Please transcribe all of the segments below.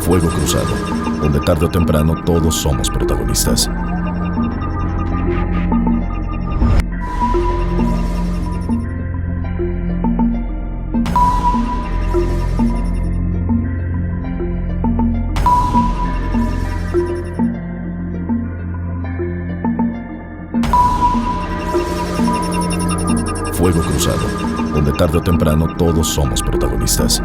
Fuego Cruzado, donde tarde o temprano todos somos protagonistas. Fuego Cruzado, donde tarde o temprano todos somos protagonistas.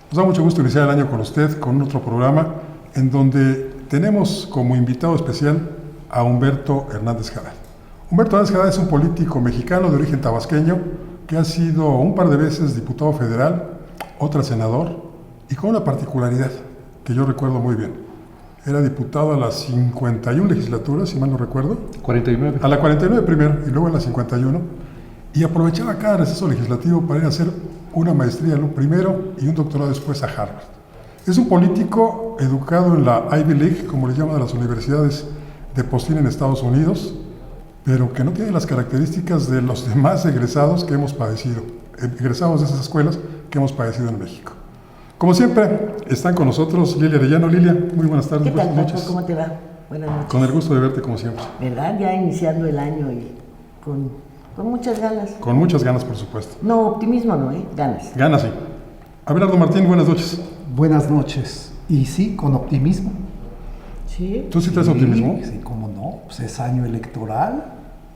Nos da mucho gusto iniciar el año con usted, con otro programa en donde tenemos como invitado especial a Humberto Hernández Haddad. Humberto Hernández Haddad es un político mexicano de origen tabasqueño que ha sido un par de veces diputado federal, otra senador, y con una particularidad que yo recuerdo muy bien. Era diputado a las 51 legislaturas, si mal no recuerdo. 49. A la 49 primero y luego a la 51. Y aprovechaba cada receso legislativo para ir a hacer una maestría primero y un doctorado después a Harvard. Es un político educado en la Ivy League, como le llaman a las universidades de postín en Estados Unidos, pero que no tiene las características de los demás egresados que hemos padecido, egresados de esas escuelas que hemos padecido en México. Como siempre, están con nosotros Lilia Arellano. Lilia, muy buenas tardes. ¿Qué tal, buenas noches. ¿Cómo te va? Buenas noches. Con el gusto de verte como siempre. ¿Verdad? Ya iniciando el año y con muchas ganas. Con muchas ganas, por supuesto. No, optimismo no, ganas. Ganas, sí. Abelardo Martín, buenas noches. Buenas noches. Y sí, con optimismo. ¿Sí? ¿Tú sí traes optimismo? Sí, cómo no. Pues es año electoral.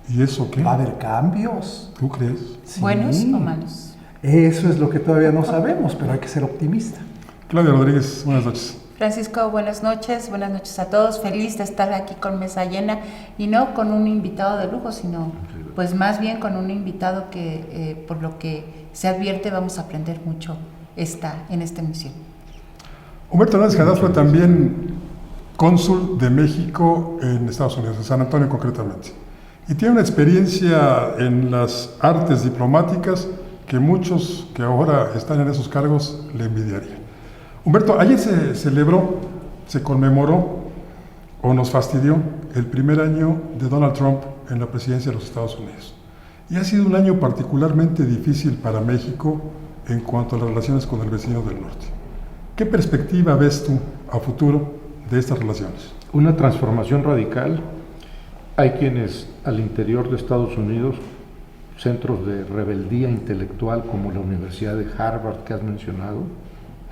¿Y eso qué? Va a haber cambios. ¿Tú crees? Sí. ¿Buenos o malos? Eso es lo que todavía no sabemos, pero hay que ser optimista. Claudia Rodríguez, buenas noches. Francisco, buenas noches a todos. Feliz de estar aquí con mesa llena y no con un invitado de lujo, sino pues más bien con un invitado que por lo que se advierte vamos a aprender mucho en esta emisión. Humberto Hernández Haddad fue también cónsul de México en Estados Unidos, en San Antonio concretamente. Y tiene una experiencia en las artes diplomáticas que muchos que ahora están en esos cargos le envidiarían. Humberto, ayer se conmemoró o nos fastidió el primer año de Donald Trump en la presidencia de los Estados Unidos. Y ha sido un año particularmente difícil para México en cuanto a las relaciones con el vecino del norte. ¿Qué perspectiva ves tú a futuro de estas relaciones? Una transformación radical. Hay quienes al interior de Estados Unidos, centros de rebeldía intelectual como la Universidad de Harvard que has mencionado,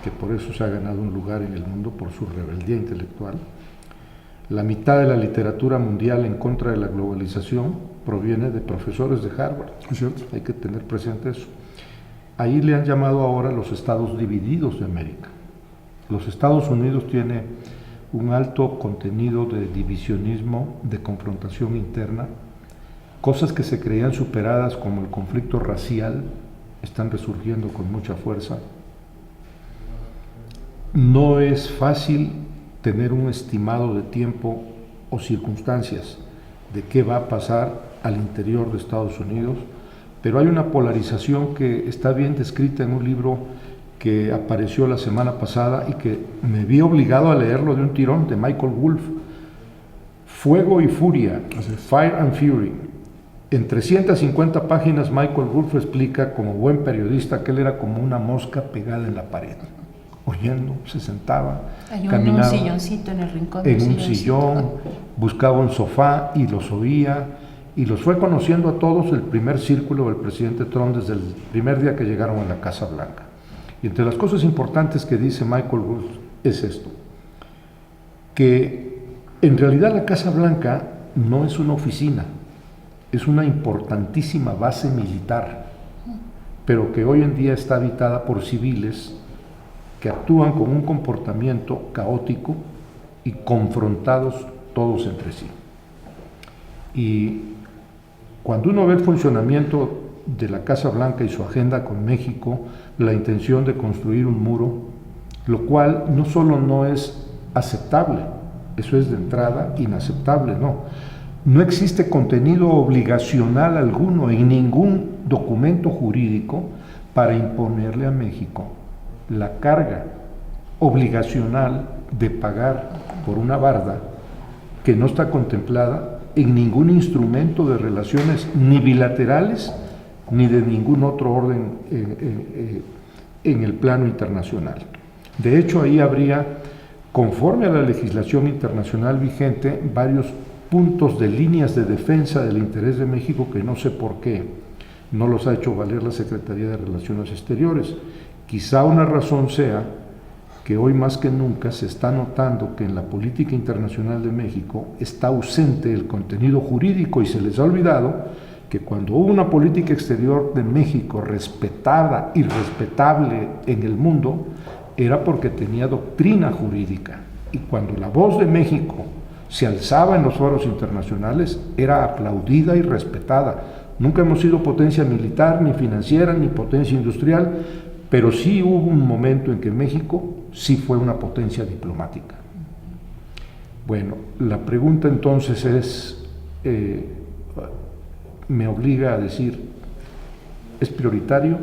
que por eso se ha ganado un lugar en el mundo por su rebeldía intelectual. La mitad de la literatura mundial en contra de la globalización proviene de profesores de Harvard. ¿Es cierto? Hay que tener presente eso. Ahí le han llamado ahora los estados divididos de América. Los Estados Unidos tiene un alto contenido de divisionismo, de confrontación interna. Cosas que se creían superadas como el conflicto racial están resurgiendo con mucha fuerza. No es fácil tener un estimado de tiempo o circunstancias de qué va a pasar al interior de Estados Unidos, pero hay una polarización que está bien descrita en un libro que apareció la semana pasada y que me vi obligado a leerlo de un tirón, de Michael Wolff, Fuego y Furia, Fire and Fury. En 350 páginas Michael Wolff explica como buen periodista que él era como una mosca pegada en la pared, oyendo, se sentaba, caminaba un silloncito en el rincón. En un sillón, buscaba un sofá y los oía, y los fue conociendo a todos el primer círculo del presidente Trump desde el primer día que llegaron a la Casa Blanca. Y entre las cosas importantes que dice Michael Wolff es esto, que en realidad la Casa Blanca no es una oficina, es una importantísima base militar, pero que hoy en día está habitada por civiles que actúan con un comportamiento caótico y confrontados todos entre sí. Y cuando uno ve el funcionamiento de la Casa Blanca y su agenda con México, la intención de construir un muro, lo cual no solo no es aceptable, eso es de entrada inaceptable, no existe contenido obligacional alguno en ningún documento jurídico para imponerle a México la carga obligacional de pagar por una barda que no está contemplada en ningún instrumento de relaciones ni bilaterales ni de ningún otro orden en el plano internacional. De hecho, ahí habría, conforme a la legislación internacional vigente, varios puntos de líneas de defensa del interés de México que no sé por qué no los ha hecho valer la Secretaría de Relaciones Exteriores. Quizá una razón sea que hoy más que nunca se está notando que en la política internacional de México está ausente el contenido jurídico y se les ha olvidado que cuando hubo una política exterior de México respetada y respetable en el mundo, era porque tenía doctrina jurídica. Y cuando la voz de México se alzaba en los foros internacionales, era aplaudida y respetada. Nunca hemos sido potencia militar, ni financiera, ni potencia industrial, pero sí hubo un momento en que México sí fue una potencia diplomática. Bueno, la pregunta entonces es, me obliga a decir, ¿es prioritario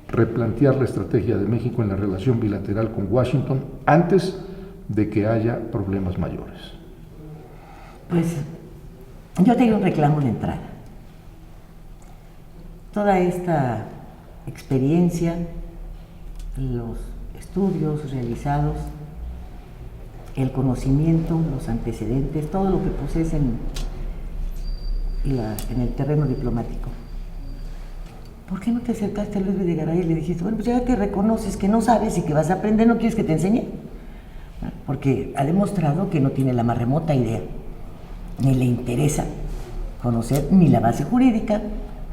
replantear la estrategia de México en la relación bilateral con Washington antes de que haya problemas mayores? Pues yo tengo un reclamo de entrada. Toda esta experiencia, los estudios realizados, el conocimiento, los antecedentes, todo lo que posees en el terreno diplomático. ¿Por qué no te acercaste a Luis Videgaray y le dijiste, bueno, pues ya que reconoces que no sabes y que vas a aprender, ¿no quieres que te enseñe? Porque ha demostrado que no tiene la más remota idea, ni le interesa conocer ni la base jurídica,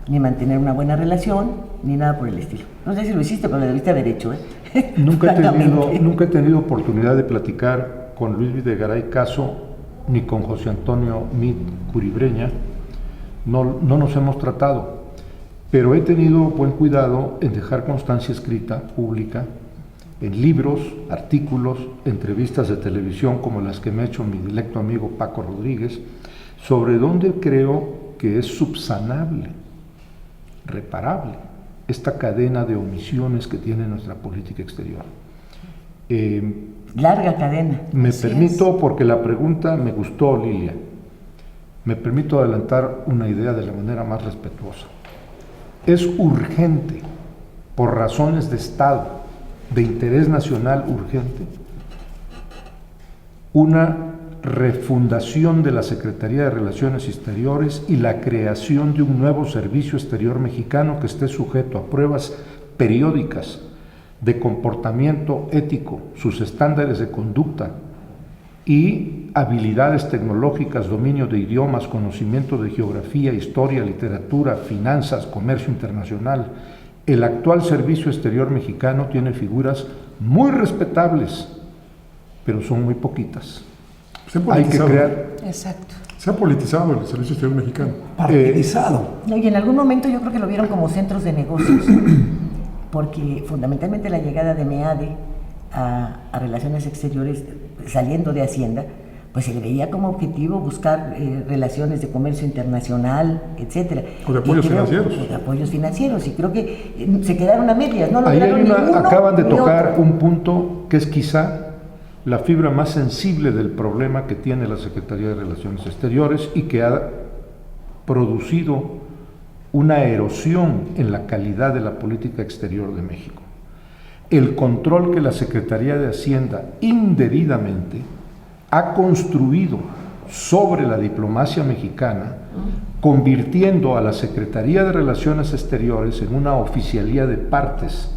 ni mantener una buena relación, ni nada por el estilo. No sé si lo hiciste, pero lo debiste haber hecho, ¿eh? Nunca he tenido oportunidad de platicar con Luis Videgaray Caso, ni con José Antonio Mit Curibreña. No nos hemos tratado, pero he tenido buen cuidado en dejar constancia escrita, pública, en libros, artículos, entrevistas de televisión como las que me ha hecho mi directo amigo Paco Rodríguez, sobre dónde creo que es subsanable, reparable, esta cadena de omisiones que tiene nuestra política exterior. Larga cadena. Me permito, porque la pregunta me gustó, Lilia, me permito adelantar una idea de la manera más respetuosa. Es urgente, por razones de Estado, de interés nacional urgente, una refundación de la Secretaría de Relaciones Exteriores y la creación de un nuevo servicio exterior mexicano que esté sujeto a pruebas periódicas de comportamiento ético, sus estándares de conducta y habilidades tecnológicas, dominio de idiomas, conocimiento de geografía, historia, literatura, finanzas, comercio internacional. El actual servicio exterior mexicano tiene figuras muy respetables, pero son muy poquitas. Hay que crear. Exacto. Se ha politizado el servicio exterior mexicano. Partidizado. No, y en algún momento yo creo que lo vieron como centros de negocios, porque fundamentalmente la llegada de MEADE a Relaciones Exteriores, saliendo de Hacienda, pues se le veía como objetivo buscar relaciones de comercio internacional, etcétera. O de apoyos financieros. O de apoyos financieros, y creo que se quedaron a medias, no Ahí lograron ninguno acaban de ni tocar otro. un punto que es quizá la fibra más sensible del problema que tiene la Secretaría de Relaciones Exteriores y que ha producido una erosión en la calidad de la política exterior de México. El control que la Secretaría de Hacienda indebidamente ha construido sobre la diplomacia mexicana, convirtiendo a la Secretaría de Relaciones Exteriores en una oficialía de partes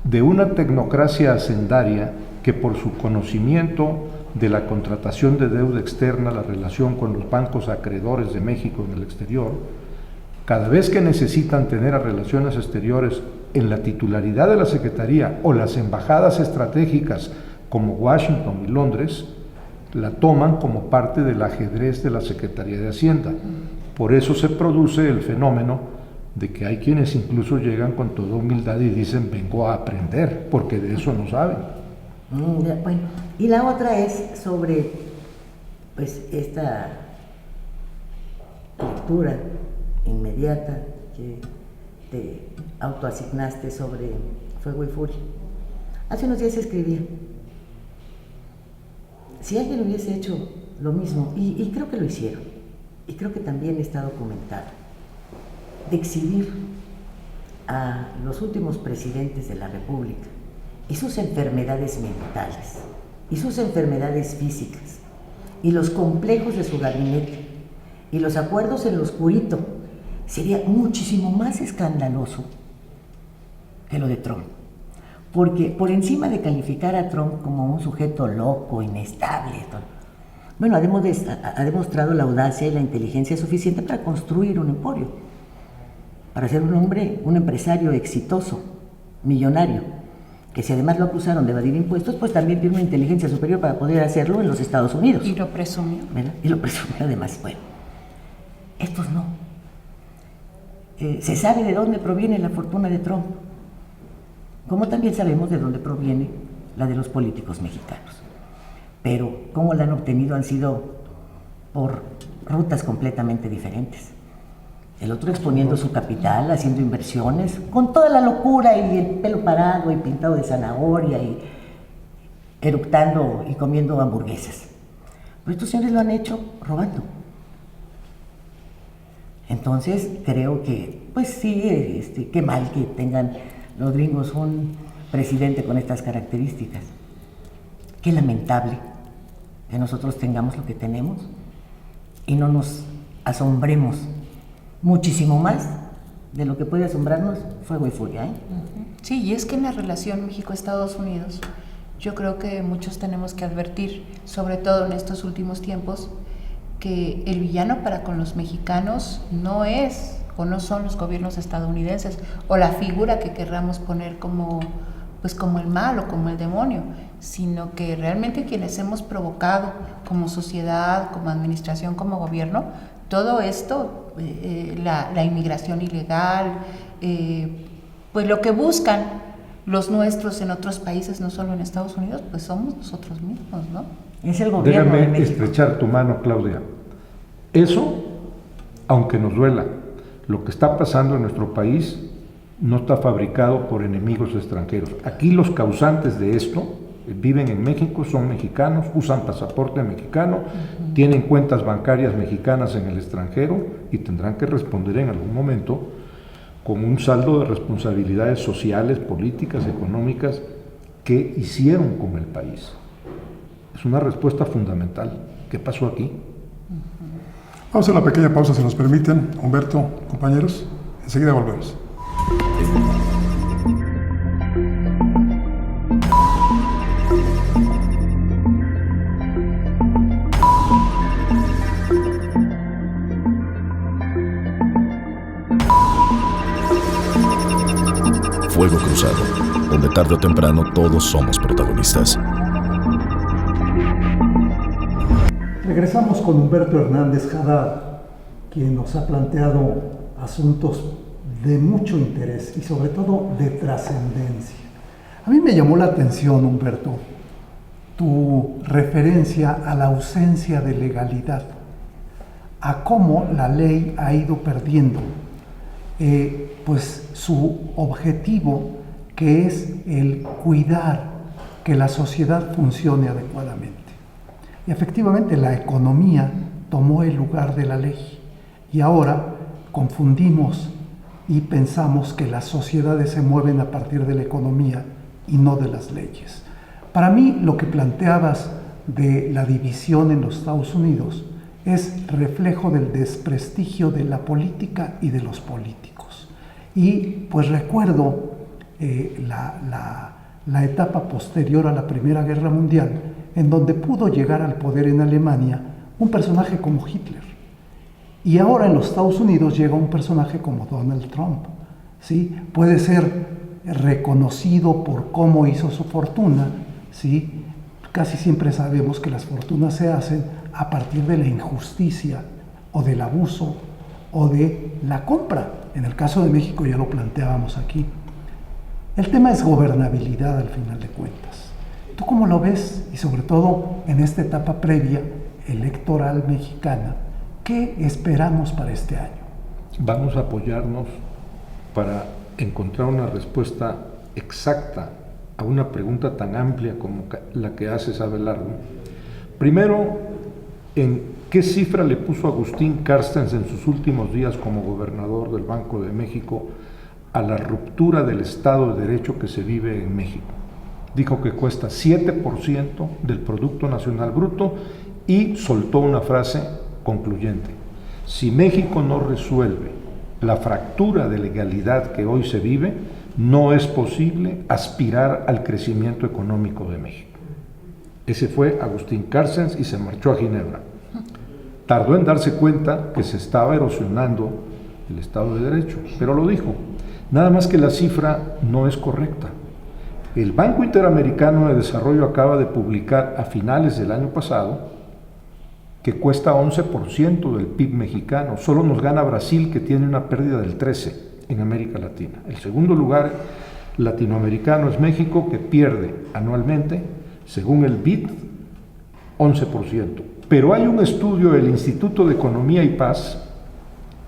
de una tecnocracia hacendaria que por su conocimiento de la contratación de deuda externa, la relación con los bancos acreedores de México en el exterior, cada vez que necesitan tener a Relaciones Exteriores en la titularidad de la Secretaría o las embajadas estratégicas como Washington y Londres, la toman como parte del ajedrez de la Secretaría de Hacienda. Por eso se produce el fenómeno de que hay quienes incluso llegan con toda humildad y dicen, vengo a aprender, porque de eso no saben. Bueno, y la otra es sobre pues esta lectura inmediata que te autoasignaste sobre Fuego y Furia. Hace unos días escribía, si alguien hubiese hecho lo mismo, y creo que lo hicieron, y creo que también está documentado, de exhibir a los últimos presidentes de la República y sus enfermedades mentales y sus enfermedades físicas y los complejos de su gabinete y los acuerdos en lo oscurito, sería muchísimo más escandaloso que lo de Trump. Porque por encima de calificar a Trump como un sujeto loco, inestable, bueno, ha demostrado la audacia y la inteligencia suficiente para construir un emporio, para ser un hombre, un empresario exitoso, millonario, que si además lo acusaron de evadir impuestos, pues también tiene una inteligencia superior para poder hacerlo en los Estados Unidos. Y lo presumió. ¿Verdad? Y lo presumió además. Bueno, estos no. Se sabe de dónde proviene la fortuna de Trump, como también sabemos de dónde proviene la de los políticos mexicanos. Pero cómo la han obtenido han sido por rutas completamente diferentes. El otro exponiendo su capital, haciendo inversiones, con toda la locura y el pelo parado y pintado de zanahoria y eructando y comiendo hamburguesas. Pero estos señores lo han hecho robando. Entonces creo que, pues sí, qué mal que tengan los gringos un presidente con estas características. Qué lamentable que nosotros tengamos lo que tenemos y no nos asombremos muchísimo más de lo que puede asombrarnos Fuego y Furia, ¿eh? Sí, y es que en la relación México-Estados Unidos, yo creo que muchos tenemos que advertir, sobre todo en estos últimos tiempos, que el villano para con los mexicanos no es o no son los gobiernos estadounidenses o la figura que querramos poner como el mal o como el demonio, sino que realmente quienes hemos provocado como sociedad, como administración, como gobierno, todo esto, la inmigración ilegal, pues lo que buscan los nuestros en otros países, no solo en Estados Unidos, pues somos nosotros mismos, ¿no? Es el gobierno de Déjame México. estrechar tu mano, Claudia. Eso, aunque nos duela, lo que está pasando en nuestro país no está fabricado por enemigos extranjeros. Aquí los causantes de esto viven en México, son mexicanos, usan pasaporte mexicano, tienen cuentas bancarias mexicanas en el extranjero y tendrán que responder en algún momento con un saldo de responsabilidades sociales, políticas, económicas que hicieron con el país. Es una respuesta fundamental. ¿Qué pasó aquí? Vamos a una pequeña pausa, si nos permiten. Humberto, compañeros, enseguida volvemos. Fuego Cruzado, donde tarde o temprano todos somos protagonistas. Regresamos con Humberto Hernández Haddad, quien nos ha planteado asuntos de mucho interés y sobre todo de trascendencia. A mí me llamó la atención, Humberto, tu referencia a la ausencia de legalidad, a cómo la ley ha ido perdiendo pues su objetivo, que es el cuidar que la sociedad funcione adecuadamente. Y efectivamente la economía tomó el lugar de la ley y ahora confundimos y pensamos que las sociedades se mueven a partir de la economía y no de las leyes. Para mí lo que planteabas de la división en los Estados Unidos es reflejo del desprestigio de la política y de los políticos. Y pues recuerdo la etapa posterior a la Primera Guerra Mundial, en donde pudo llegar al poder en Alemania un personaje como Hitler. Y ahora en los Estados Unidos llega un personaje como Donald Trump, ¿sí? Puede ser reconocido por cómo hizo su fortuna, ¿sí? Casi siempre sabemos que las fortunas se hacen a partir de la injusticia o del abuso o de la compra. En el caso de México ya lo planteábamos aquí. El tema es gobernabilidad al final de cuentas. ¿Tú cómo lo ves? Y sobre todo en esta etapa previa electoral mexicana, ¿qué esperamos para este año? Vamos a apoyarnos para encontrar una respuesta exacta a una pregunta tan amplia como la que haces, Abelardo. Primero, ¿en qué cifra le puso Agustín Carstens en sus últimos días como gobernador del Banco de México a la ruptura del Estado de Derecho que se vive en México. Dijo que cuesta 7% del Producto Nacional Bruto y soltó una frase concluyente: si México no resuelve la fractura de legalidad que hoy se vive, no es posible aspirar al crecimiento económico de México. Ese fue Agustín Carstens y se marchó a Ginebra. Tardó en darse cuenta que se estaba erosionando el Estado de Derecho, pero lo dijo. Nada más que la cifra no es correcta. El Banco Interamericano de Desarrollo acaba de publicar a finales del año pasado que cuesta 11% del PIB mexicano. Solo nos gana Brasil, que tiene una pérdida del 13% en América Latina. El segundo lugar latinoamericano es México, que pierde anualmente, según el BID, 11%. Pero hay un estudio del Instituto de Economía y Paz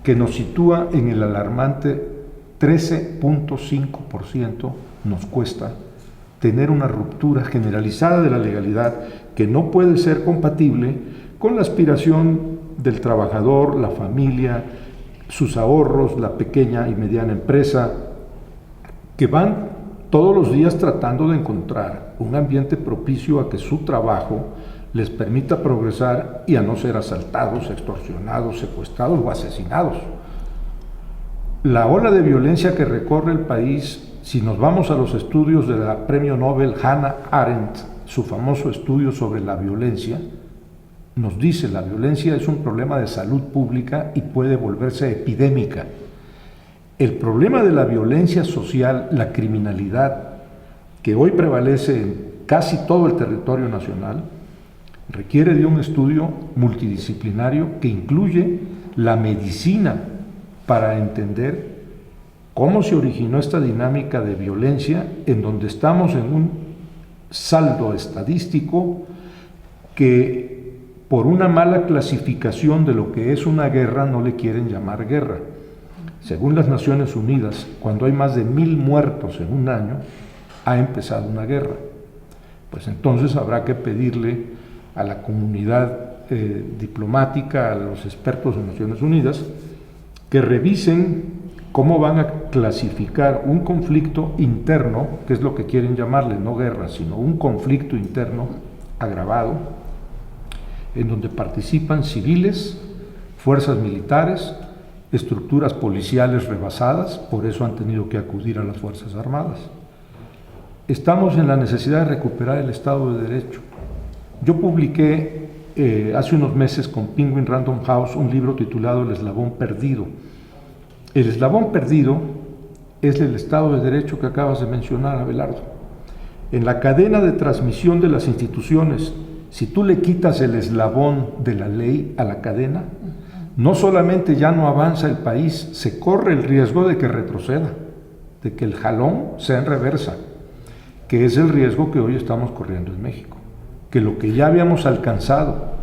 que nos sitúa en el alarmante 13.5% nos cuesta tener una ruptura generalizada de la legalidad que no puede ser compatible con la aspiración del trabajador, la familia, sus ahorros, la pequeña y mediana empresa, que van todos los días tratando de encontrar un ambiente propicio a que su trabajo les permita progresar y a no ser asaltados, extorsionados, secuestrados o asesinados. La ola de violencia que recorre el país, si nos vamos a los estudios de la premio Nobel Hannah Arendt, su famoso estudio sobre la violencia, nos dice: la violencia es un problema de salud pública y puede volverse epidémica. El problema de la violencia social, la criminalidad, que hoy prevalece en casi todo el territorio nacional, requiere de un estudio multidisciplinario que incluye la medicina para entender cómo se originó esta dinámica de violencia, en donde estamos en un saldo estadístico que, por una mala clasificación de lo que es una guerra, no le quieren llamar guerra. Según las Naciones Unidas, cuando hay más de 1,000 muertos en un año, ha empezado una guerra. Pues entonces habrá que pedirle a la comunidad diplomática, a los expertos de Naciones Unidas, que revisen cómo van a clasificar un conflicto interno, que es lo que quieren llamarle, no guerra, sino un conflicto interno agravado, en donde participan civiles, fuerzas militares, estructuras policiales rebasadas, por eso han tenido que acudir a las Fuerzas Armadas. Estamos en la necesidad de recuperar el Estado de Derecho. Yo publiqué hace unos meses con Penguin Random House un libro titulado El Eslabón Perdido. El eslabón perdido es el Estado de Derecho que acabas de mencionar, Abelardo. En la cadena de transmisión de las instituciones, si tú le quitas el eslabón de la ley a la cadena, no solamente ya no avanza el país, se corre el riesgo de que retroceda, de que el jalón sea en reversa, que es el riesgo que hoy estamos corriendo en México, que lo que ya habíamos alcanzado,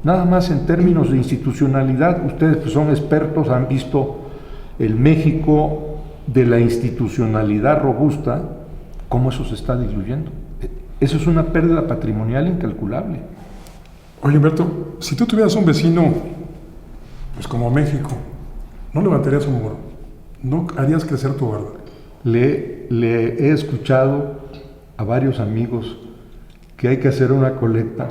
nada más en términos de institucionalidad, ustedes que son expertos han visto el México de la institucionalidad robusta, cómo eso se está diluyendo. Eso es una pérdida patrimonial incalculable. Oye, Humberto, si tú tuvieras un vecino, pues como México, ¿no levantarías un muro? ¿No harías crecer tu barda? Le he escuchado a varios amigos que hay que hacer una colecta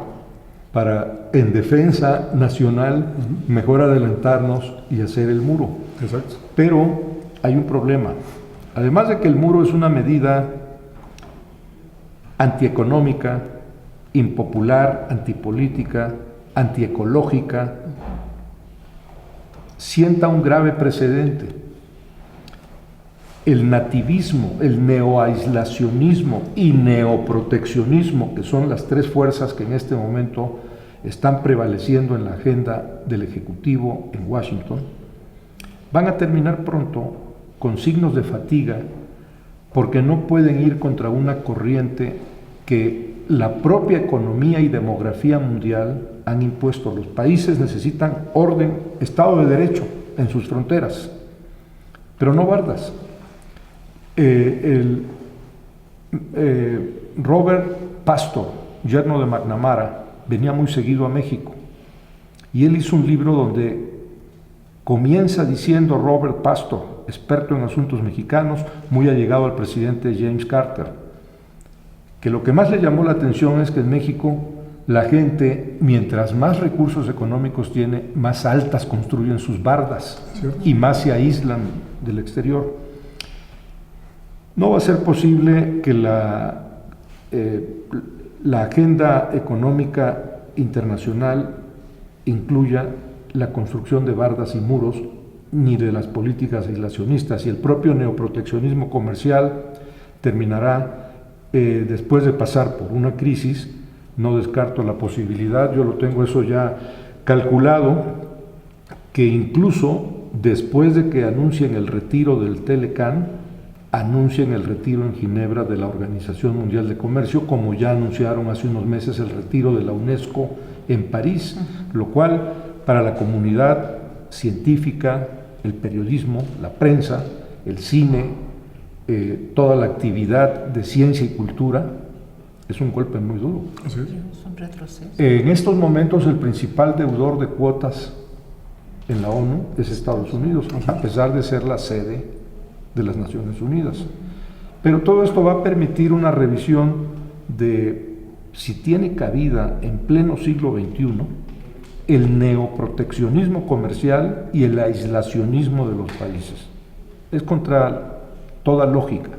para, en defensa nacional, mejor adelantarnos y hacer el muro. Exacto. Pero hay un problema. Además de que el muro es una medida antieconómica, impopular, antipolítica, antiecológica, sienta un grave precedente. El nativismo, el neoaislacionismo y neoproteccionismo, que son las tres fuerzas que en este momento están prevaleciendo en la agenda del Ejecutivo en Washington, van a terminar pronto con signos de fatiga, porque no pueden ir contra una corriente que la propia economía y demografía mundial han impuesto. Los países necesitan orden, Estado de Derecho en sus fronteras, pero no bardas. Robert Pastor, yerno de McNamara, venía muy seguido a México y él hizo un libro donde comienza diciendo Robert Pastor, experto en asuntos mexicanos, muy allegado al presidente James Carter, que lo que más le llamó la atención es que en México la gente, mientras más recursos económicos tiene, más altas construyen sus bardas y más se aíslan del exterior. No va a ser posible que la agenda económica internacional incluya la construcción de bardas y muros, ni de las políticas aislacionistas, y el propio neoproteccionismo comercial terminará después de pasar por una crisis. No descarto la posibilidad, yo lo tengo eso ya calculado, que incluso después de que anuncien el retiro del Telecan, anuncien el retiro en Ginebra de la Organización Mundial de Comercio, como ya anunciaron hace unos meses el retiro de la UNESCO en París, lo cual para la comunidad científica, el periodismo, la prensa, el cine, toda la actividad de ciencia y cultura, es un golpe muy duro. Así es. Es un retroceso. En estos momentos el principal deudor de cuotas en la ONU es Estados Unidos, a pesar de ser la sede de las Naciones Unidas. Pero todo esto va a permitir una revisión de si tiene cabida en pleno siglo XXI el neoproteccionismo comercial y el aislacionismo de los países. Es contra toda lógica.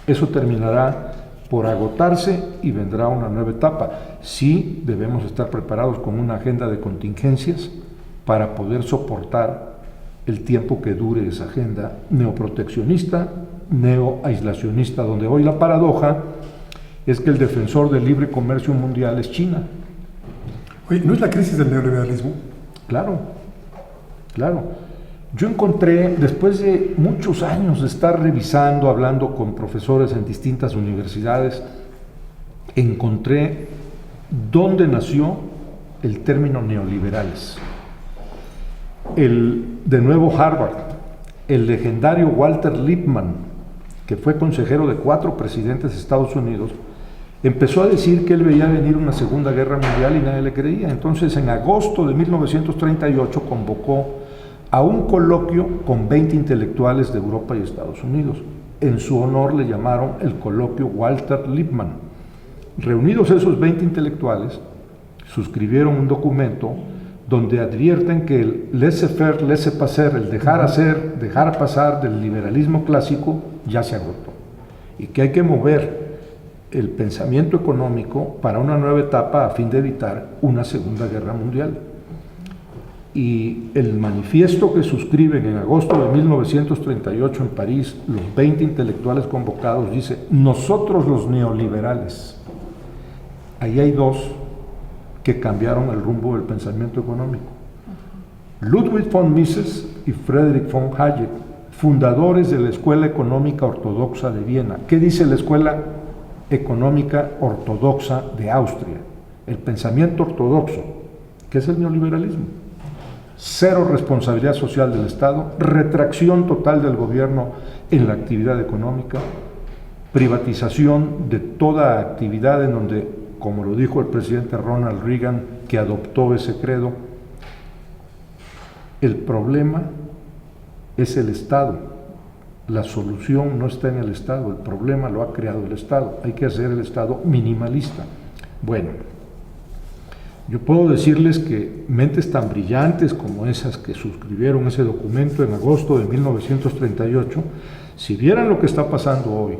Eso terminará por agotarse y vendrá una nueva etapa. Sí debemos estar preparados con una agenda de contingencias para poder soportar el tiempo que dure esa agenda neoproteccionista, neoaislacionista, donde hoy la paradoja es que el defensor del libre comercio mundial es China. Oye, ¿no es la crisis del neoliberalismo? Claro, claro. Yo encontré, después de muchos años de estar revisando, hablando con profesores en distintas universidades, encontré dónde nació el término neoliberales. De nuevo Harvard, el legendario Walter Lippmann, que fue consejero de 4 presidentes de Estados Unidos, empezó a decir que él veía venir una Segunda Guerra Mundial y nadie le creía. Entonces, en agosto de 1938 convocó a un coloquio con 20 intelectuales de Europa y Estados Unidos. En su honor le llamaron el coloquio Walter Lippmann. Reunidos esos 20 intelectuales, suscribieron un documento donde advierten que el laissez-faire, laissez-passer, el dejar hacer, dejar pasar del liberalismo clásico ya se agotó y que hay que mover el pensamiento económico para una nueva etapa a fin de evitar una Segunda Guerra Mundial. Y el manifiesto que suscriben en agosto de 1938 en París, los 20 intelectuales convocados, dice: nosotros los neoliberales. Ahí hay 2 que cambiaron el rumbo del pensamiento económico. Ludwig von Mises y Friedrich von Hayek, fundadores de la Escuela Económica Ortodoxa de Viena. ¿Qué dice la Escuela Económica Ortodoxa de Austria? El pensamiento ortodoxo, que es el neoliberalismo. 0 responsabilidad social del Estado, retracción total del gobierno en la actividad económica, privatización de toda actividad en donde, como lo dijo el presidente Ronald Reagan, que adoptó ese credo, el problema es el Estado. La solución no está en el Estado, el problema lo ha creado el Estado. Hay que hacer el Estado minimalista. Bueno, yo puedo decirles que mentes tan brillantes como esas que suscribieron ese documento en agosto de 1938, si vieran lo que está pasando hoy,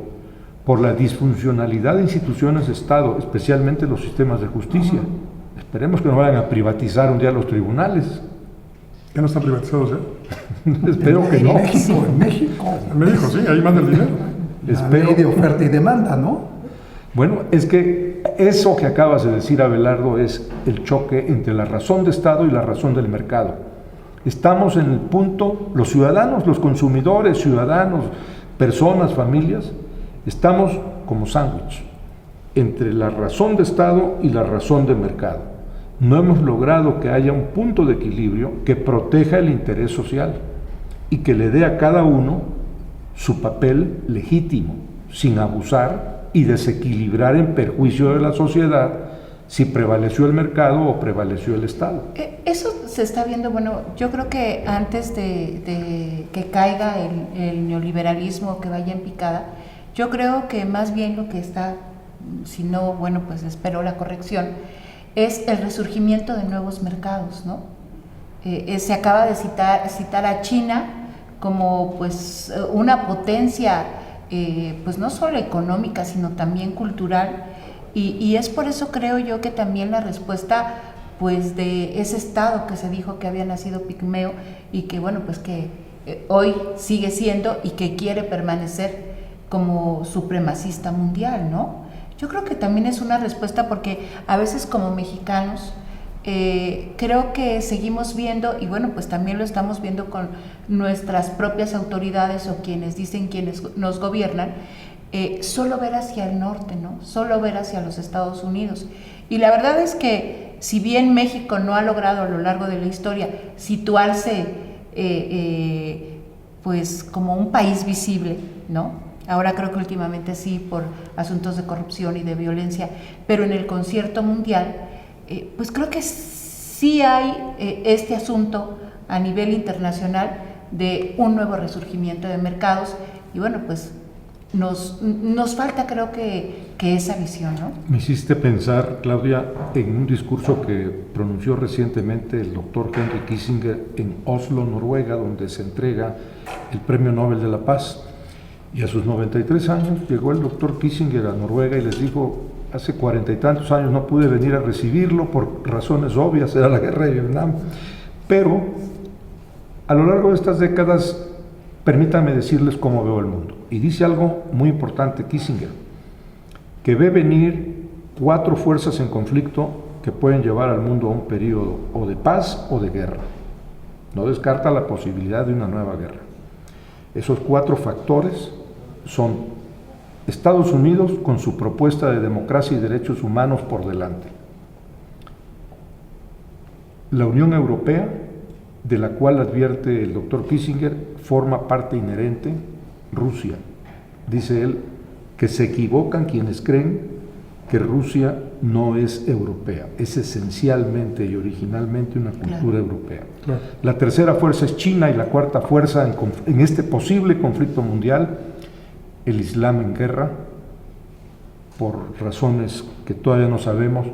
por la disfuncionalidad de instituciones de Estado, especialmente los sistemas de justicia, esperemos que no vayan a privatizar un día los tribunales. ¿Ya no están privatizados ya? Espero que no. En México. En México, sí, ahí manda el dinero. La ley de oferta y demanda, ¿no? Bueno, es que eso que acabas de decir, Abelardo, es el choque entre la razón de Estado y la razón del mercado. Estamos en el punto, los ciudadanos, los consumidores, ciudadanos, personas, familias, estamos como sándwich entre la razón de Estado y la razón de mercado. No hemos logrado que haya un punto de equilibrio que proteja el interés social y que le dé a cada uno su papel legítimo, sin abusar y desequilibrar en perjuicio de la sociedad si prevaleció el mercado o prevaleció el Estado. Eso se está viendo, bueno, yo creo que antes de que caiga el neoliberalismo, que vaya en picada, yo creo que más bien lo que está, si no, bueno, pues espero la corrección, es el resurgimiento de nuevos mercados, ¿no? Se acaba de citar a China como pues una potencia, pues no solo económica, sino también cultural, y es por eso creo yo que también la respuesta pues de ese Estado que se dijo que había nacido pigmeo y que bueno, pues que hoy sigue siendo y que quiere permanecer como supremacista mundial, ¿no? Yo creo que también es una respuesta porque a veces como mexicanos creo que seguimos viendo, y bueno, pues también lo estamos viendo con nuestras propias autoridades o quienes dicen quienes nos gobiernan, solo ver hacia el norte, ¿no? Solo ver hacia los Estados Unidos. Y la verdad es que si bien México no ha logrado a lo largo de la historia situarse pues como un país visible, ¿no? Ahora creo que últimamente sí por asuntos de corrupción y de violencia, pero en el concierto mundial, pues creo que sí hay este asunto a nivel internacional de un nuevo resurgimiento de mercados y bueno, pues nos falta creo que esa visión, ¿no? Me hiciste pensar, Claudia, en un discurso que pronunció recientemente el doctor Henry Kissinger en Oslo, Noruega, donde se entrega el Premio Nobel de la Paz. Y a sus 93 años llegó el doctor Kissinger a Noruega y les dijo, hace 40 y tantos años no pude venir a recibirlo por razones obvias, era la guerra de Vietnam, pero a lo largo de estas décadas, permítanme decirles cómo veo el mundo. Y dice algo muy importante Kissinger, que ve venir 4 fuerzas en conflicto que pueden llevar al mundo a un periodo o de paz o de guerra. No descarta la posibilidad de una nueva guerra. Esos 4 factores son Estados Unidos con su propuesta de democracia y derechos humanos por delante, la Unión Europea, de la cual advierte el doctor Kissinger, forma parte inherente Rusia. Dice él que se equivocan quienes creen que Rusia no es europea, es esencialmente y originalmente una cultura europea. Claro. La tercera fuerza es China y la cuarta fuerza en este posible conflicto mundial, el Islam en guerra, por razones que todavía no sabemos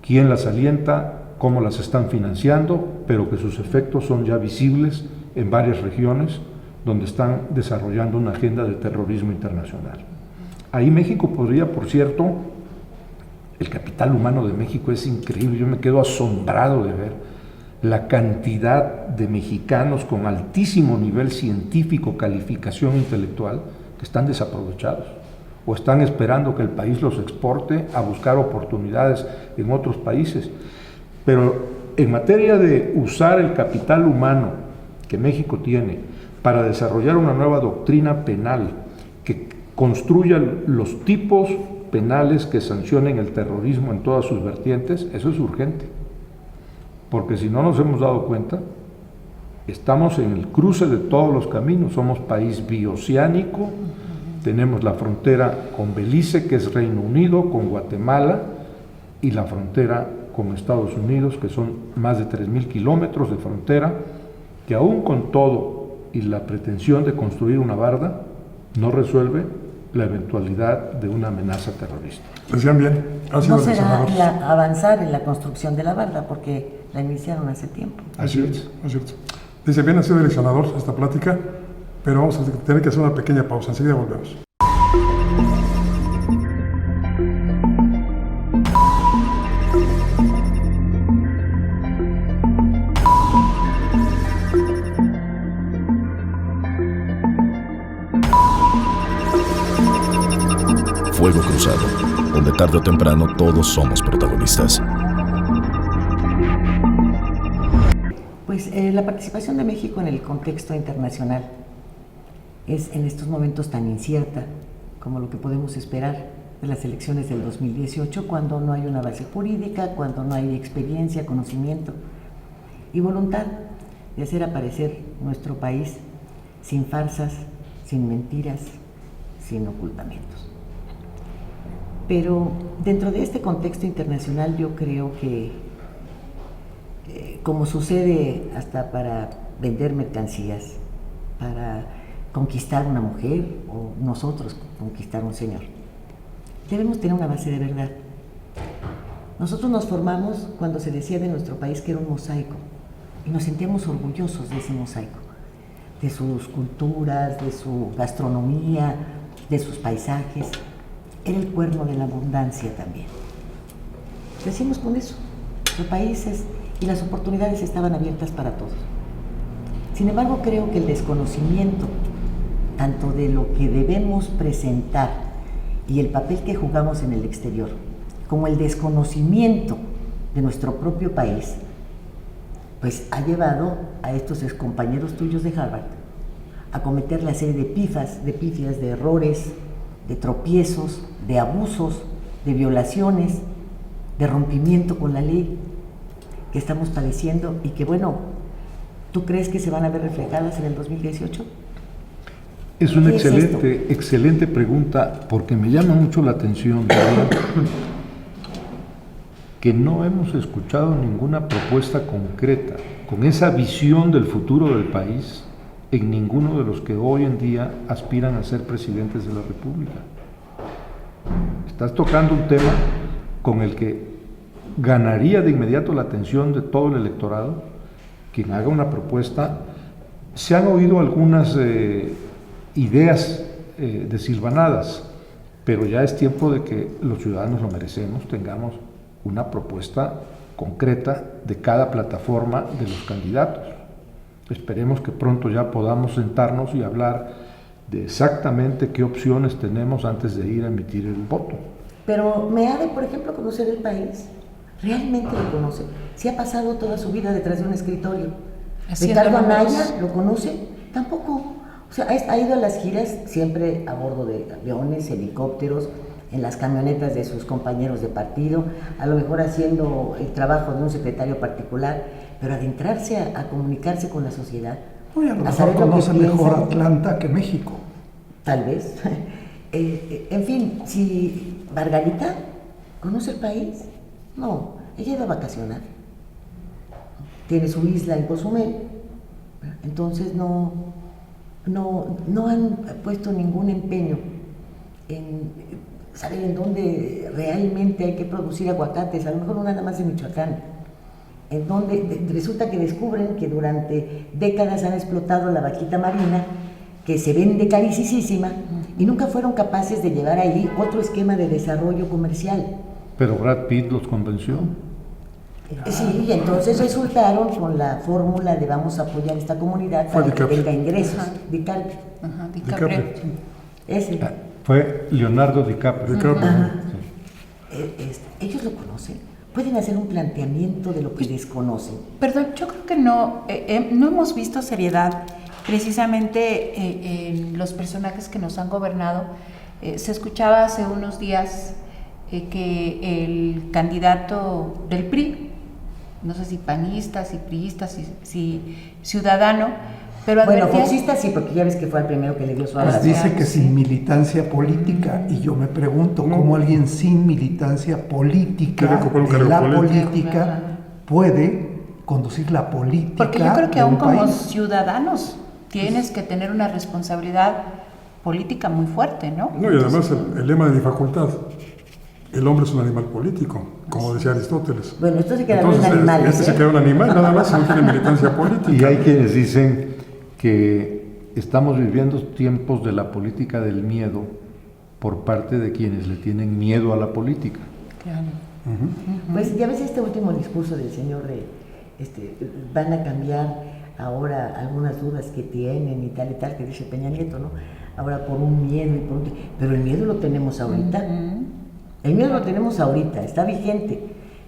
quién las alienta, cómo las están financiando, pero que sus efectos son ya visibles en varias regiones donde están desarrollando una agenda de terrorismo internacional. Ahí México podría, por cierto, el capital humano de México es increíble, yo me quedo asombrado de ver la cantidad de mexicanos con altísimo nivel científico, calificación intelectual, que están desaprovechados o están esperando que el país los exporte a buscar oportunidades en otros países. Pero en materia de usar el capital humano que México tiene para desarrollar una nueva doctrina penal que construya los tipos penales que sancionen el terrorismo en todas sus vertientes, eso es urgente. Porque si no nos hemos dado cuenta, estamos en el cruce de todos los caminos, somos país bioceánico, tenemos la frontera con Belice, que es Reino Unido, con Guatemala, y la frontera con Estados Unidos, que son más de 3.000 kilómetros de frontera, que aún con todo y la pretensión de construir una barda, no resuelve la eventualidad de una amenaza terrorista. Decían bien, ha sido No será direccionador. avanzar en la construcción de la barda, porque la iniciaron hace tiempo. Así es cierto. Dice bien, ha sido direccionador esta plática, pero vamos a tener que hacer una pequeña pausa, enseguida volvemos. Fuego Cruzado, donde tarde o temprano todos somos protagonistas. Pues la participación de México en el contexto internacional es en estos momentos tan incierta como lo que podemos esperar de las elecciones del 2018, cuando no hay una base jurídica, cuando no hay experiencia, conocimiento y voluntad de hacer aparecer nuestro país sin farsas, sin mentiras, sin ocultamientos. Pero dentro de este contexto internacional yo creo que, como sucede hasta para vender mercancías, para conquistar una mujer o nosotros conquistar un señor, debemos tener una base de verdad. Nosotros nos formamos cuando se decía de nuestro país que era un mosaico y nos sentíamos orgullosos de ese mosaico, de sus culturas, de su gastronomía, de sus paisajes. Era el cuerno de la abundancia también. Crecimos con eso. Los países y las oportunidades estaban abiertas para todos. Sin embargo, creo que el desconocimiento, tanto de lo que debemos presentar y el papel que jugamos en el exterior, como el desconocimiento de nuestro propio país, pues ha llevado a estos excompañeros tuyos de Harvard a cometer la serie de pifias, de errores, de tropiezos, de abusos, de violaciones, de rompimiento con la ley que estamos padeciendo y que, bueno, ¿tú crees que se van a ver reflejadas en el 2018? Es una ¿Qué es esto? excelente pregunta, porque me llama mucho la atención que no hemos escuchado ninguna propuesta concreta con esa visión del futuro del país en ninguno de los que hoy en día aspiran a ser presidentes de la República. Estás tocando un tema con el que ganaría de inmediato la atención de todo el electorado quien haga una propuesta. Se han oído algunas ideas desilvanadas, pero ya es tiempo de que los ciudadanos lo merecemos, tengamos una propuesta concreta de cada plataforma de los candidatos. Esperemos que pronto ya podamos sentarnos y hablar de exactamente qué opciones tenemos antes de ir a emitir el voto. Pero me ha de, por ejemplo, conocer el país. ¿Realmente lo conoce? Si ha pasado toda su vida detrás de un escritorio. ¿Ricardo Anaya lo conoce? Tampoco. O sea, ha ido a las giras siempre a bordo de aviones, helicópteros, en las camionetas de sus compañeros de partido, a lo mejor haciendo el trabajo de un secretario particular, pero adentrarse a comunicarse con la sociedad. Oye, a lo a mejor saber lo que conoce mejor piensan. Atlanta que México. Tal vez. En fin, si Margarita conoce el país, no, ella ha ido a vacacionar. Tiene su isla en Cozumel, entonces no han puesto ningún empeño en saber en dónde realmente hay que producir aguacates, a lo mejor no nada más en Michoacán, en donde resulta que descubren que durante décadas han explotado la vaquita marina, que se vende carísima, y nunca fueron capaces de llevar ahí otro esquema de desarrollo comercial. Pero Brad Pitt los convenció. Sí, y entonces resultaron con la fórmula de vamos a apoyar esta comunidad para que tenga ingresos. DiCaprio. Ajá, DiCaprio. Ese. Fue Leonardo DiCaprio. Ajá. Sí. Ellos lo conocen. Pueden hacer un planteamiento de lo que desconocen. Perdón, yo creo que no hemos visto seriedad precisamente en los personajes que nos han gobernado. Se escuchaba hace unos días que el candidato del PRI, no sé si panista, si priista, si ciudadano, pero bueno, advertía... foxista sí, porque ya ves que fue el primero que le dio su Pues abrazo. dice que sin militancia política, y yo me pregunto cómo alguien sin militancia política Quiere ocupar un de cargo la político. política puede conducir la política. Porque yo creo que de un aún como país. ciudadanos tienes que tener una responsabilidad política muy fuerte, ¿no? No, y además el lema de mi facultad, el hombre es un animal político, como decía Aristóteles. Bueno, esto se queda Entonces, en animales. este se queda un animal, nada más, no tiene militancia política. Y hay quienes dicen que estamos viviendo tiempos de la política del miedo por parte de quienes le tienen miedo a la política. Claro. Pues ya ves este último discurso del señor de, van a cambiar ahora algunas dudas que tienen y tal, que dice Peña Nieto, ¿no? Ahora por un miedo y por un... Pero el miedo lo tenemos ahorita. El miedo lo tenemos ahorita, está vigente.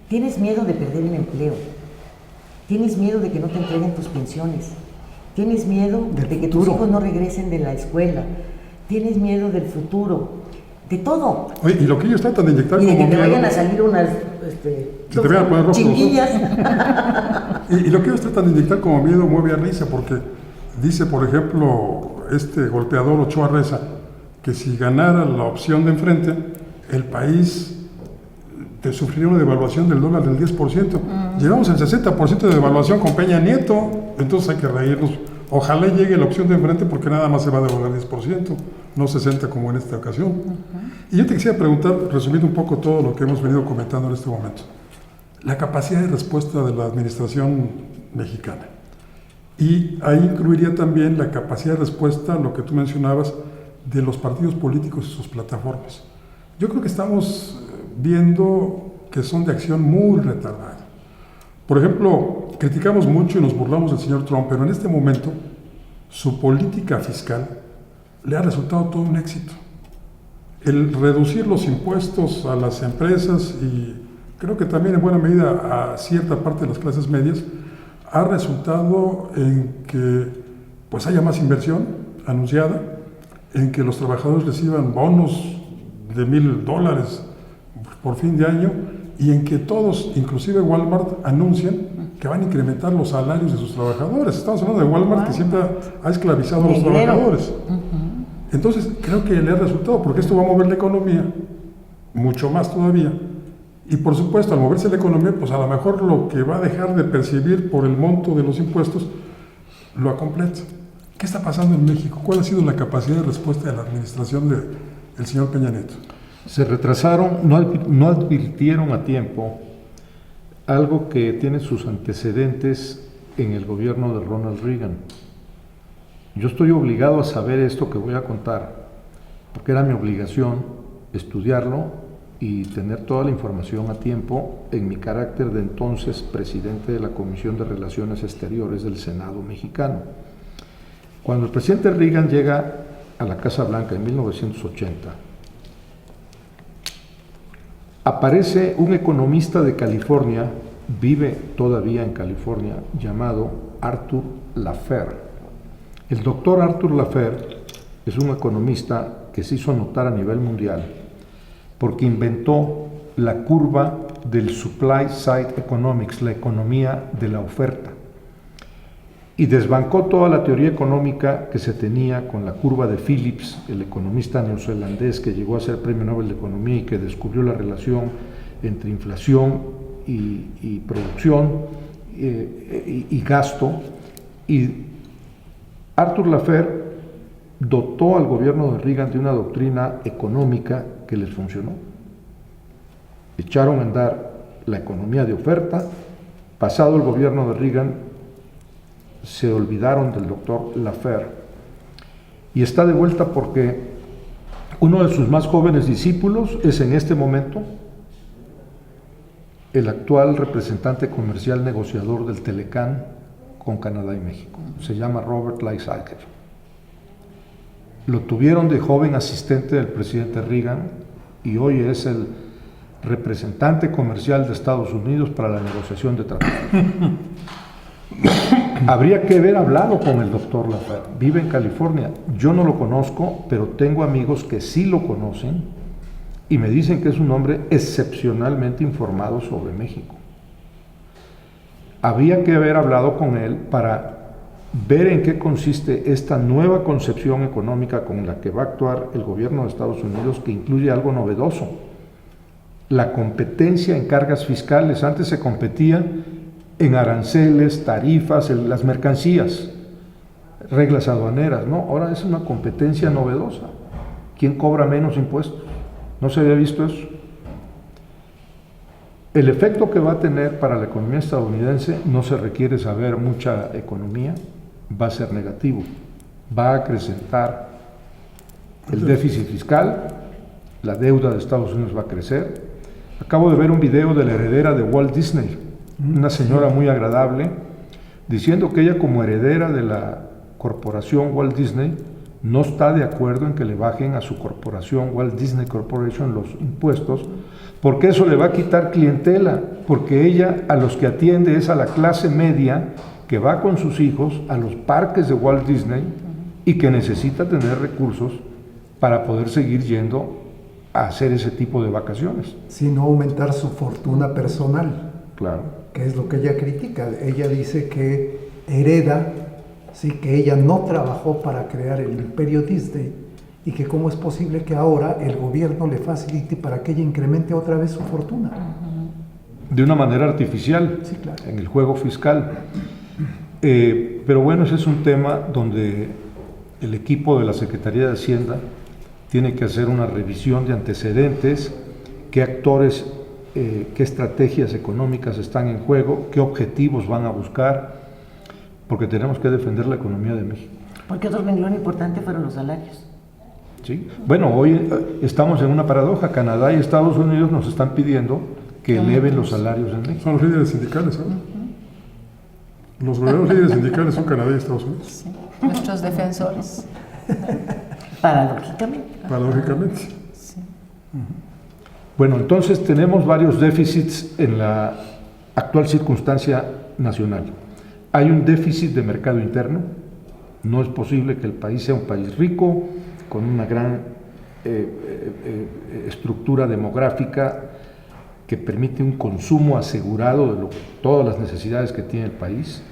Tienes miedo de perder el empleo. Tienes miedo de que no te entreguen tus pensiones. Tienes miedo de que tus hijos no regresen de la escuela. Tienes miedo del futuro. De todo. Oye, y lo que ellos tratan de inyectar Y de como que te vayan a miedo, salir unas se te vayan a poner rojos los chinguillas. y lo que ellos tratan de inyectar como miedo mueve a risa, porque dice, por ejemplo, este golpeador Ochoa Reza, que si ganara la opción de enfrente, el país sufriría una devaluación del dólar del 10%. Llegamos al 60% de devaluación con Peña Nieto, entonces hay que reírnos. Ojalá llegue la opción de enfrente porque nada más se va a devaluar 10%, no 60% como en esta ocasión. Y yo te quisiera preguntar, resumiendo un poco todo lo que hemos venido comentando en este momento, la capacidad de respuesta de la administración mexicana. Y ahí incluiría también la capacidad de respuesta, lo que tú mencionabas, de los partidos políticos y sus plataformas. Yo creo que estamos viendo que son de acción muy retardada. Por ejemplo, criticamos mucho y nos burlamos del señor Trump, pero en este momento su política fiscal le ha resultado todo un éxito. El reducir los impuestos a las empresas y creo que también en buena medida a cierta parte de las clases medias ha resultado en que pues haya más inversión anunciada, en que los trabajadores reciban bonos de $1,000 por fin de año y en que todos, inclusive Walmart, anuncian que van a incrementar los salarios de sus trabajadores. Estamos hablando de Walmart, que siempre ha esclavizado a los trabajadores. Entonces, creo que le ha resultado, porque esto va a mover la economía, mucho más todavía. Y por supuesto, al moverse la economía, pues a lo mejor lo que va a dejar de percibir por el monto de los impuestos, lo acompleta. ¿Qué está pasando en México? ¿Cuál ha sido la capacidad de respuesta de la administración del señor Peña Nieto? Se retrasaron, no advirtieron a tiempo algo que tiene sus antecedentes en el gobierno de Ronald Reagan. Yo estoy obligado a saber esto que voy a contar, porque era mi obligación estudiarlo y tener toda la información a tiempo en mi carácter de entonces presidente de la Comisión de Relaciones Exteriores del Senado mexicano. Cuando el presidente Reagan llega a la Casa Blanca en 1980, aparece un economista de California, vive todavía en California, llamado Arthur Laffer. El doctor Arthur Laffer es un economista que se hizo notar a nivel mundial porque inventó la curva del Supply Side Economics, la economía de la oferta, y desbancó toda la teoría económica que se tenía con la curva de Phillips, el economista neozelandés que llegó a ser Premio Nobel de Economía y que descubrió la relación entre inflación y producción y gasto. Y Arthur Laffer dotó al gobierno de Reagan de una doctrina económica que les funcionó. Echaron a andar la economía de oferta. Pasado el gobierno de Reagan, se olvidaron del doctor Laffer y está de vuelta porque uno de sus más jóvenes discípulos es en este momento el actual representante comercial negociador del Telecán con Canadá y México. Se llama Robert Lighthizer. Lo tuvieron de joven asistente del presidente Reagan y hoy es el representante comercial de Estados Unidos para la negociación de tratados. Habría que haber hablado con el doctor Laffer. Vive en California. Yo no lo conozco, pero tengo amigos que sí lo conocen y me dicen que es un hombre excepcionalmente informado sobre México. Habría que haber hablado con él para ver en qué consiste esta nueva concepción económica con la que va a actuar el gobierno de Estados Unidos, que incluye algo novedoso: la competencia en cargas fiscales. Antes se competía en aranceles, tarifas, en las mercancías, reglas aduaneras, ¿no? Ahora es una competencia novedosa. ¿Quién cobra menos impuestos? ¿No se había visto eso? El efecto que va a tener para la economía estadounidense, no se requiere saber mucha economía, va a ser negativo. Va a acrecentar el déficit fiscal, la deuda de Estados Unidos va a crecer. Acabo de ver un video de la heredera de Walt Disney, una señora muy agradable, diciendo que ella, como heredera de la corporación Walt Disney, no está de acuerdo en que le bajen a su corporación, Walt Disney Corporation, los impuestos, porque eso le va a quitar clientela, porque ella a los que atiende es a la clase media que va con sus hijos a los parques de Walt Disney y que necesita tener recursos para poder seguir yendo a hacer ese tipo de vacaciones. Sino aumentar su fortuna personal. Claro. Que es lo que ella critica. Ella dice que hereda, sí, que ella no trabajó para crear el imperio Disney y que cómo es posible que ahora el gobierno le facilite para que ella incremente otra vez su fortuna. De una manera artificial, Sí, claro. en el juego fiscal. Pero bueno, ese es un tema donde el equipo de la Secretaría de Hacienda tiene que hacer una revisión de antecedentes, qué actores, qué estrategias económicas están en juego, qué objetivos van a buscar, porque tenemos que defender la economía de México. Porque otro renglón importante fueron los salarios. ¿Sí? Bueno, hoy estamos en una paradoja. Canadá y Estados Unidos nos están pidiendo que eleven los salarios en México. Son los líderes sindicales, ¿no? Los verdaderos líderes sindicales son Canadá y Estados Unidos, Sí, nuestros defensores. Paradójicamente. paradójicamente. Sí. Bueno, entonces tenemos varios déficits en la actual circunstancia nacional. Hay un déficit de mercado interno. No es posible que el país sea un país rico, con una gran estructura demográfica que permite un consumo asegurado de todas las necesidades que tiene el país.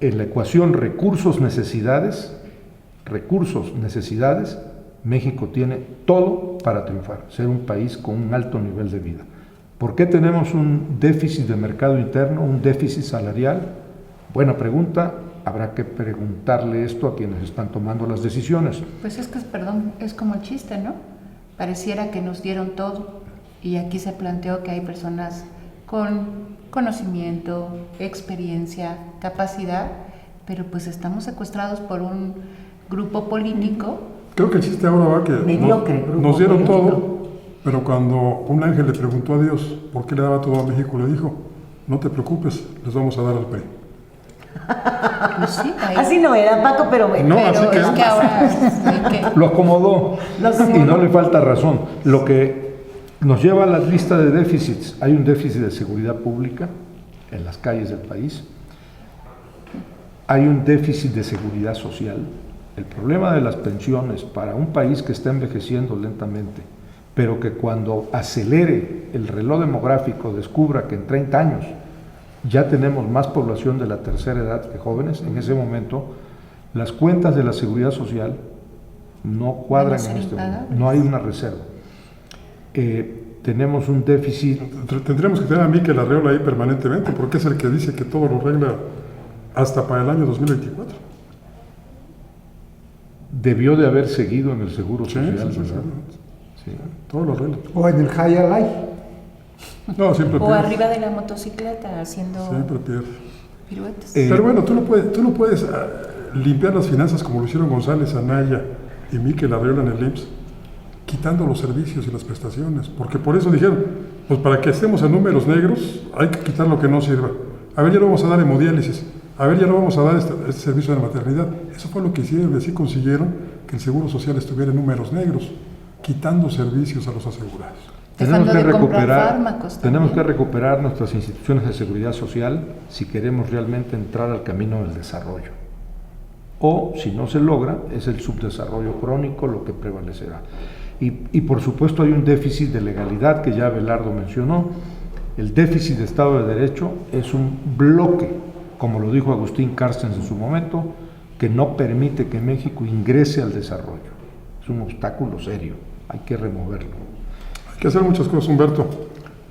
En la ecuación recursos-necesidades, México tiene todo para triunfar, ser un país con un alto nivel de vida. ¿Por qué tenemos un déficit de mercado interno, un déficit salarial? Buena pregunta, habrá que preguntarle esto a quienes están tomando las decisiones. Pues es que, perdón, es como el chiste, ¿no? Pareciera que nos dieron todo y aquí se planteó que hay personas con conocimiento, experiencia, capacidad, pero pues estamos secuestrados por un grupo político. Creo que el chiste ahora va que Mediocre, grupo nos dieron político. todo, pero cuando un ángel le preguntó a Dios por qué le daba todo a México, le dijo, no te preocupes, les vamos a dar al PRI. Pues sí, ahí- Así no era, Paco, pero bueno. No, pero así que es que ahora hay que... Lo acomodó Lo acomodó. y no le falta razón. Lo que nos lleva a la lista de déficits, hay un déficit de seguridad pública en las calles del país, hay un déficit de seguridad social. El problema de las pensiones para un país que está envejeciendo lentamente, pero que cuando acelere el reloj demográfico descubra que en 30 años ya tenemos más población de la tercera edad que jóvenes, en ese momento las cuentas de la seguridad social no cuadran Van a ser en este momento, impagables. no hay una reserva. Tenemos un déficit. Tendríamos que tener a Mikel Arreola ahí permanentemente, porque es el que dice que todo lo arregla hasta para el año 2024. Debió de haber seguido en el Seguro Sí, Social, sí, sí, ¿verdad? sí. Sí. Todo lo arregla. O en el High Alive. No, siempre O pierde. arriba de la motocicleta haciendo Siempre pierde. piruetas. Pero bueno, tú no puedes limpiar las finanzas como lo hicieron González Anaya y Mikel Arreola en el IMSS, quitando los servicios y las prestaciones, porque por eso dijeron, pues para que estemos en números negros hay que quitar lo que no sirva. A ver, ya no vamos a dar hemodiálisis, a ver, ya no vamos a dar este servicio de maternidad. Eso fue lo que hicieron y así consiguieron que el Seguro Social estuviera en números negros, quitando servicios a los asegurados. Dejando de comprar fármacos tenemos que también. recuperar nuestras instituciones de seguridad social si queremos realmente entrar al camino del desarrollo. O, si no se logra, es el subdesarrollo crónico lo que prevalecerá. Y por supuesto hay un déficit de legalidad que ya Abelardo mencionó. El déficit de Estado de Derecho es un bloque, como lo dijo Agustín Carstens en su momento, que no permite que México ingrese al desarrollo. Es un obstáculo serio, hay que removerlo. Hay que hacer muchas cosas, Humberto,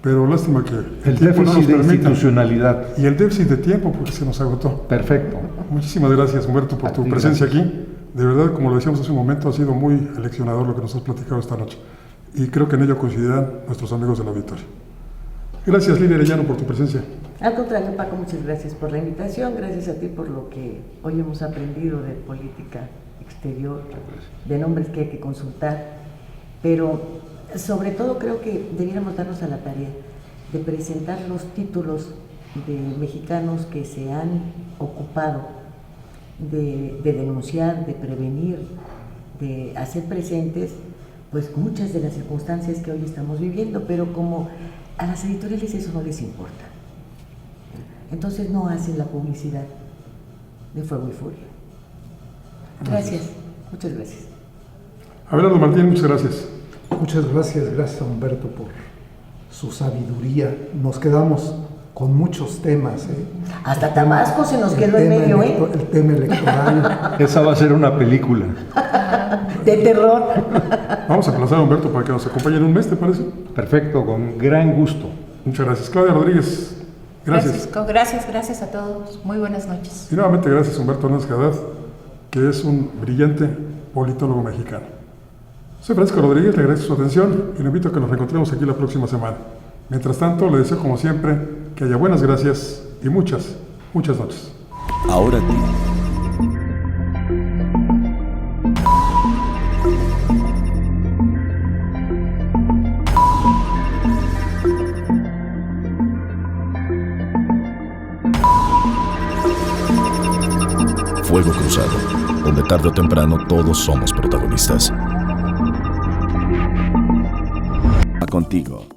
pero lástima que El tiempo no nos déficit de permita. institucionalidad. Y el déficit de tiempo, porque se nos agotó. Perfecto. Muchísimas gracias, Humberto, por A tu ti, presencia gracias. aquí. De verdad, como lo decíamos hace un momento, ha sido muy aleccionador lo que nos has platicado esta noche. Y creo que en ello coincidirán nuestros amigos de la Victoria. Gracias, Lilia Arellano, por tu presencia. Al contrario, Paco, muchas gracias por la invitación, gracias a ti por lo que hoy hemos aprendido de política exterior, de nombres que hay que consultar, pero sobre todo creo que debiéramos darnos a la tarea de presentar los títulos de mexicanos que se han ocupado de denunciar, de prevenir, de hacer presentes pues muchas de las circunstancias que hoy estamos viviendo, pero como a las editoriales eso no les importa, entonces no hacen la publicidad de Fuego y Furia. Gracias, muchas gracias. Abelardo Martín, muchas gracias. Muchas gracias a Humberto por su sabiduría. Nos quedamos con muchos temas. Hasta Tabasco se nos El quedó en tema medio, el tema electoral. Esa va a ser una película. De terror. Vamos a aplazar a Humberto para que nos acompañe en un mes, ¿te parece? Perfecto, con gran gusto. Muchas gracias. Claudia Rodríguez, gracias. Gracias a todos. Muy buenas noches. Y nuevamente gracias a Humberto Hernández Haddad, que es un brillante politólogo mexicano. Soy Francisco Rodríguez, le agradezco su atención y le invito a que nos reencontremos aquí la próxima semana. Mientras tanto, le deseo como siempre que haya buenas gracias y muchas noches. Ahora tú. Fuego Cruzado, donde tarde o temprano todos somos protagonistas. Contigo.